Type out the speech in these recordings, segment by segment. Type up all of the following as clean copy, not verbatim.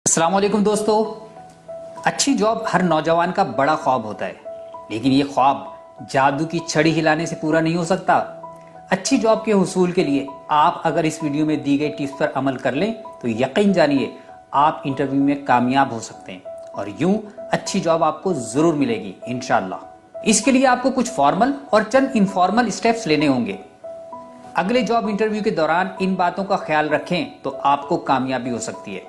अस्सलाम वालेकुम दोस्तों। अच्छी जॉब हर नौजवान का बड़ा ख्वाब होता है, लेकिन ये ख्वाब जादू की छड़ी हिलाने से पूरा नहीं हो सकता। अच्छी जॉब के हुसूल के लिए आप अगर इस वीडियो में दी गई टिप्स पर अमल कर लें तो यकीन जानिए आप इंटरव्यू में कामयाब हो सकते हैं और यूं अच्छी जॉब आपको जरूर मिलेगी इंशाल्लाह। इसके लिए आपको कुछ फॉर्मल और चंद इनफॉर्मल स्टेप्स लेने होंगे। अगले जॉब इंटरव्यू के दौरान इन बातों का ख्याल रखें तो आपको कामयाबी हो सकती है।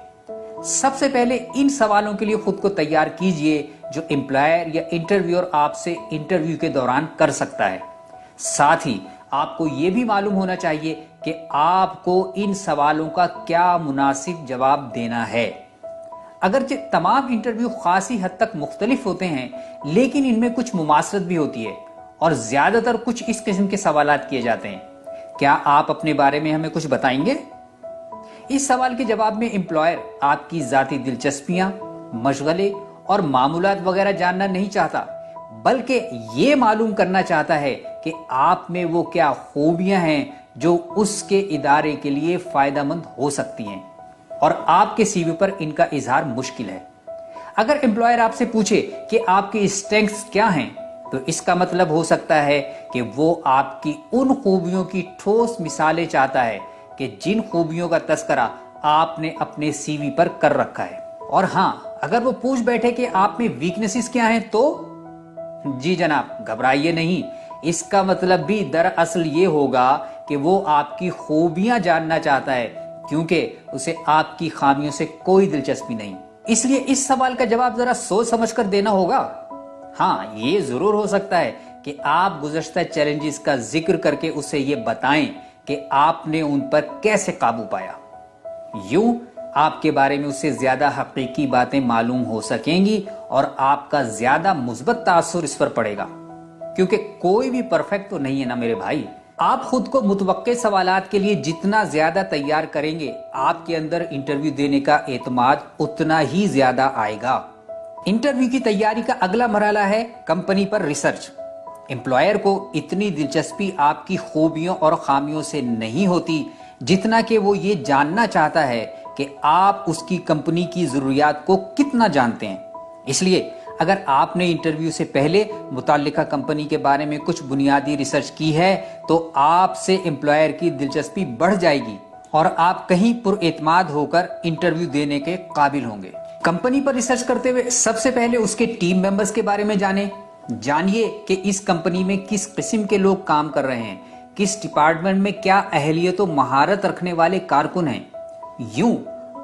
सबसे पहले इन सवालों के लिए खुद को तैयार कीजिए जो एम्प्लॉयर या इंटरव्यूअर आपसे इंटरव्यू के दौरान कर सकता है। साथ ही आपको यह भी मालूम होना चाहिए कि आपको इन सवालों का क्या मुनासिब जवाब देना है। अगरचे तमाम इंटरव्यू खासी हद तक मुख्तलिफ होते हैं, लेकिन इनमें कुछ मुमासरत भी होती है और ज्यादातर कुछ इस किस्म के सवालात किए जाते हैं। क्या आप अपने बारे में हमें कुछ बताएंगे? इस सवाल के जवाब में एम्प्लॉयर आपकी जाती दिलचस्पियां, मशगले और मामूलात वगैरह जानना नहीं चाहता, बल्कि ये मालूम करना चाहता है कि आप में वो क्या खूबियां हैं जो उसके इदारे के लिए फायदेमंद हो सकती हैं और आपके सीवी पर इनका इजहार मुश्किल है। अगर एम्प्लॉयर आपसे पूछे कि आपकी स्ट्रेंथ्स क्या हैं, तो इसका मतलब हो सकता है कि वो आपकी उन खूबियों की ठोस मिसालें चाहता है कि जिन खूबियों का तस्करा आपने अपने सीवी पर कर रखा है। और हाँ, अगर वो पूछ बैठे कि आप में वीकनेसेस क्या हैं, तो जी जनाब, घबराइए नहीं। इसका मतलब भी दरअसल ये होगा कि वो आपकी खूबियां जानना चाहता है, क्योंकि उसे आपकी खामियों से कोई दिलचस्पी नहीं। इसलिए इस सवाल का जवाब जरा सोच समझ कर देना होगा। हाँ, ये जरूर हो सकता है कि आप गुज़श्ता चैलेंजेस का जिक्र करके उसे ये बताएं कि आपने उन पर कैसे काबू पाया। यूं आपके बारे में उससे ज्यादा हकीकी बातें मालूम हो सकेंगी और आपका ज्यादा मुस्बत तासुर इस पर पड़ेगा, क्योंकि कोई भी परफेक्ट तो नहीं है ना मेरे भाई। आप खुद को मुतवक्के सवालात के लिए जितना ज्यादा तैयार करेंगे, आपके अंदर इंटरव्यू देने का एतमाद उतना ही ज्यादा आएगा। इंटरव्यू की तैयारी का अगला मरहला है कंपनी पर रिसर्च। एम्प्लॉयर को इतनी दिलचस्पी आपकी खूबियों और खामियों से नहीं होती जितना कि वो ये जानना चाहता है कि आप उसकी कंपनी की जरूरियात को कितना जानते हैं। इसलिए अगर आपने इंटरव्यू से पहले मुताल्लिका कंपनी के बारे में कुछ बुनियादी रिसर्च की है, तो आपसे एम्प्लॉयर की दिलचस्पी बढ़ जाएगी और आप कहीं पुरएतमाद होकर इंटरव्यू देने के काबिल होंगे। कंपनी पर रिसर्च करते हुए सबसे पहले उसके टीम मेंबर्स के बारे में जानिए कि इस कंपनी में किस किस्म के लोग काम कर रहे हैं, किस डिपार्टमेंट में क्या अहलियत और महारत रखने वाले कारकुन हैं। यूं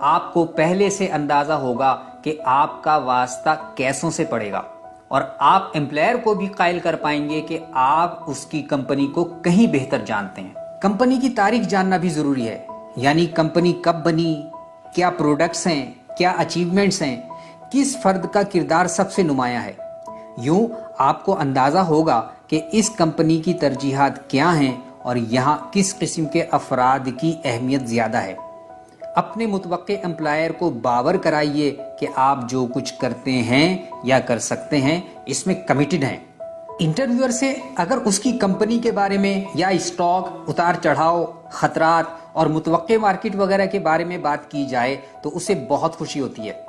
आपको पहले से अंदाजा होगा कि आपका वास्ता कैसों से पड़ेगा और आप एम्प्लॉयर को भी कायल कर पाएंगे कि आप उसकी कंपनी को कहीं बेहतर जानते हैं। कंपनी की तारीख जानना भी जरूरी है, यानी कंपनी कब बनी, क्या प्रोडक्ट्स हैं, क्या अचीवमेंट्स हैं, किस फर्द का किरदार सबसे नुमाया है। यूं आपको अंदाजा होगा कि इस कंपनी की तरजीहात क्या हैं और यहाँ किस किस्म के अफराद की अहमियत ज्यादा है। अपने मुतवक्के एम्प्लॉयर को बावर कराइए कि आप जो कुछ करते हैं या कर सकते हैं इसमें कमिटेड हैं। इंटरव्यूअर से अगर उसकी कंपनी के बारे में या स्टॉक, उतार चढ़ाव, खतरात और मुतवक्के मार्केट वगैरह के बारे में बात की जाए तो उसे बहुत खुशी होती है।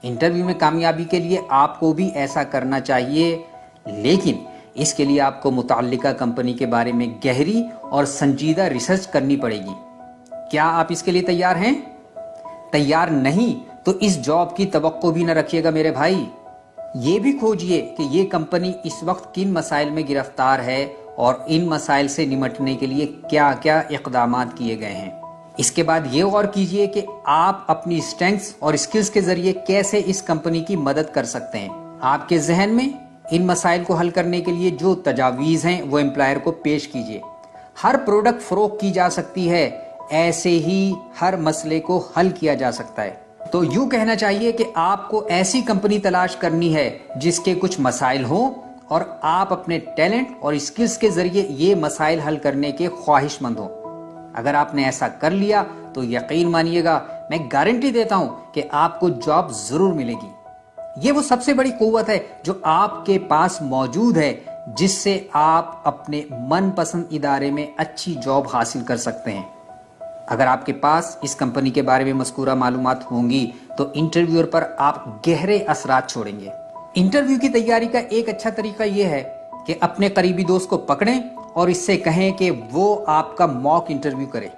इंटरव्यू में कामयाबी के लिए आपको भी ऐसा करना चाहिए, लेकिन इसके लिए आपको मुताल्लिका कंपनी के बारे में गहरी और संजीदा रिसर्च करनी पड़ेगी। क्या आप इसके लिए तैयार हैं? तैयार नहीं तो इस जॉब की तवक्को भी न रखिएगा मेरे भाई। ये भी खोजिए कि ये कंपनी इस वक्त किन मसाइल में गिरफ्तार है और इन मसाइल से निमटने के लिए क्या क्या इक़दामात किए गए हैं। इसके बाद ये गौर कीजिए कि आप अपनी स्ट्रेंथ्स और स्किल्स के जरिए कैसे इस कंपनी की मदद कर सकते हैं। आपके जहन में इन मसाइल को हल करने के लिए जो तजावीज़ हैं वो एम्प्लॉयर को पेश कीजिए। हर प्रोडक्ट फरोख्त की जा सकती है, ऐसे ही हर मसले को हल किया जा सकता है। तो यूं कहना चाहिए कि आपको ऐसी कंपनी तलाश करनी है जिसके कुछ मसाइल हों और आप अपने टैलेंट और स्किल्स के जरिए ये मसाइल हल करने के ख्वाहिशमंद हों। अगर आपने ऐसा कर लिया तो यकीन मानिएगा, मैं गारंटी देता हूं कि आपको जॉब जरूर मिलेगी। ये वो सबसे बड़ी कुव्वत है जो आपके पास मौजूद है, जिससे आप अपने मनपसंद इदारे में अच्छी जॉब हासिल कर सकते हैं। अगर आपके पास इस कंपनी के बारे में मज़कूरा मालूमात होंगी तो इंटरव्यूअर पर आप गहरे असरात छोड़ेंगे। इंटरव्यू की तैयारी का एक अच्छा तरीका यह है कि अपने करीबी दोस्त को पकड़ें और इससे कहें कि वो आपका मॉक इंटरव्यू करे।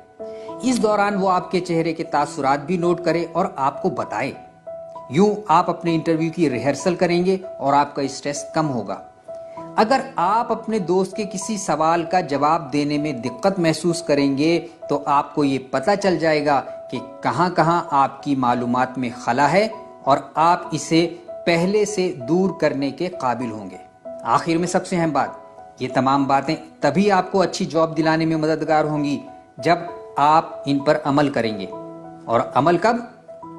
इस दौरान वो आपके चेहरे के तासुरात भी नोट करे और आपको बताए। यूं आप अपने इंटरव्यू की रिहर्सल करेंगे और आपका स्ट्रेस कम होगा। अगर आप अपने दोस्त के किसी सवाल का जवाब देने में दिक्कत महसूस करेंगे तो आपको ये पता चल जाएगा कि कहां-कहां आपकी मालूमात में खला है और आप इसे पहले से दूर करने के काबिल होंगे। आखिर में सबसे अहम बात, ये तमाम बातें तभी आपको अच्छी जॉब दिलाने में मददगार होंगी जब आप इन पर अमल करेंगे। और अमल कब?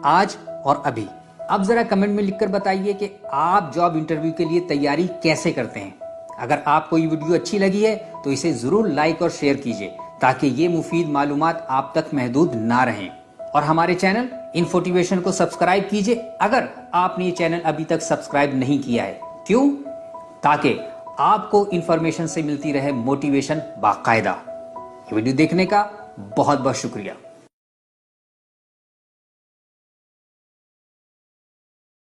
आज और अभी। अब जरा कमेंट में लिखकर बताइए कि आप जॉब इंटरव्यू के लिए तैयारी कैसे करते हैं। अगर आपको ये वीडियो अच्छी लगी है तो इसे जरूर लाइक और शेयर कीजिए ताकि ये मुफीद मालूमात आप तक महदूद ना रहें। और हमारे चैनल इन्फोटिवेशन को सब्सक्राइब कीजिए अगर आपने ये चैनल अभी तक सब्सक्राइब नहीं किया है। क्यों? ताकि आपको इंफॉर्मेशन से मिलती रहे मोटिवेशन बाकायदा। ये वीडियो देखने का बहुत बहुत शुक्रिया।